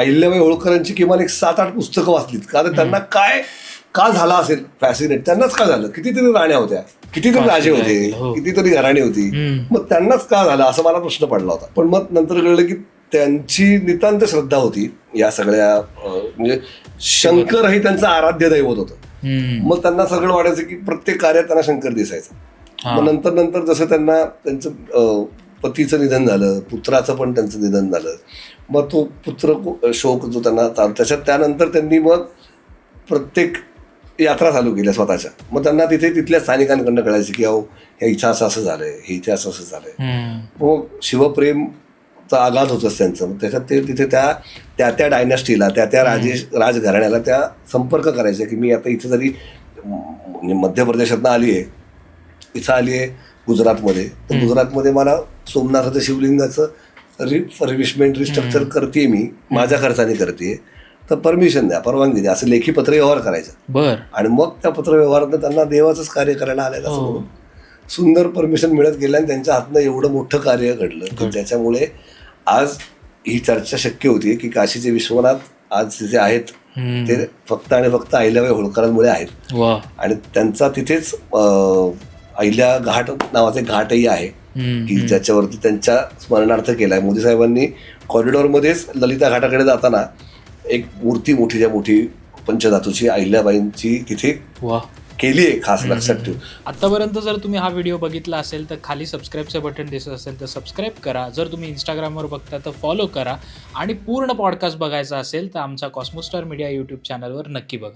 अहिल्याबाई होळकरांची किमान एक 7-8 पुस्तकं वाचलीत. कारण त्यांना काय का झाला असेल फॅसिनेट, त्यांनाच का झालं. कितीतरी राण्या होत्या, कितीतरी राजे होते, कितीतरी घराणी होती, मग त्यांनाच का झालं असं मला प्रश्न पडला होता. पण मग नंतर कळलं की त्यांची नितांत श्रद्धा होती या सगळ्या म्हणजे शंकर हे त्यांचं आराध्य दैवत होतं. मग त्यांना सगळं वाटायचं की प्रत्येक कार्यात त्यांना शंकर दिसायचा. मग नंतर जसं त्यांना त्यांचं पतीचं निधन झालं, पुत्राचं पण त्यांचं निधन झालं, मग तो पुत्र शोक जो त्यांना त्यानंतर त्यांनी मग प्रत्येक यात्रा चालू केल्या स्वतःच्या. मग त्यांना तिथल्या स्थानिकांकडनं कळायचं की अहो हे इथं असं झालंय, हे इथे असं झालंय. मग शिवप्रेमचं आघात होतंच त्यांचं. मग त्याच्यात ते तिथे त्या डायनॅस्टीला त्या राजघराण्याला त्या संपर्क करायचे की मी आता इथं जरी मध्य प्रदेशातनं आली आहे, इथं आली आहे गुजरातमध्ये, तर गुजरातमध्ये मला सोमनाथाचं शिवलिंगाचं रिफर्बिशमेंट रिस्ट्रक्चर करते मी, माझ्या खर्चाने करते, तर परमिशन द्या, परवानगी द्या, असं लेखी पत्रव्यवहार करायचा. आणि मग त्या पत्रव्यवहारातनं त्यांना देवाचंच कार्य करायला आलेलं असं म्हणून सुंदर परमिशन मिळत गेलं आणि त्यांच्या हातनं एवढं मोठं कार्य घडलं. त्याच्यामुळे आज ही चर्चा शक्य होती की काशीचे विश्वनाथ आज तिथे आहेत ते फक्त आणि फक्त अहिल्याबाई होळकरांमुळे आहेत. आणि त्यांचा तिथेच अहिल्या घाट नावाचे घाटही आहे की ज्याच्यावरती त्यांच्या स्मरणार्थ केलाय. मोदी साहेबांनी कॉरिडॉरमध्येच ललिता घाटाकडे जाताना एक मूर्ती मोठीच्या मोठी पंचधातूची अहिल्याबाईंची तिथे केली आहे, खास लक्षात ठेवू. आतापर्यंत जर तुम्ही हा व्हिडिओ बघितला असेल तर खाली सबस्क्राईबचं बटन दिसत असेल तर सबस्क्राईब करा. जर तुम्ही इंस्टाग्रामवर बघता तर फॉलो करा. आणि पूर्ण पॉडकास्ट बघायचा असेल तर आमचा कॉस्मोस्टार मीडिया यूट्यूब चॅनलवर नक्की बघा.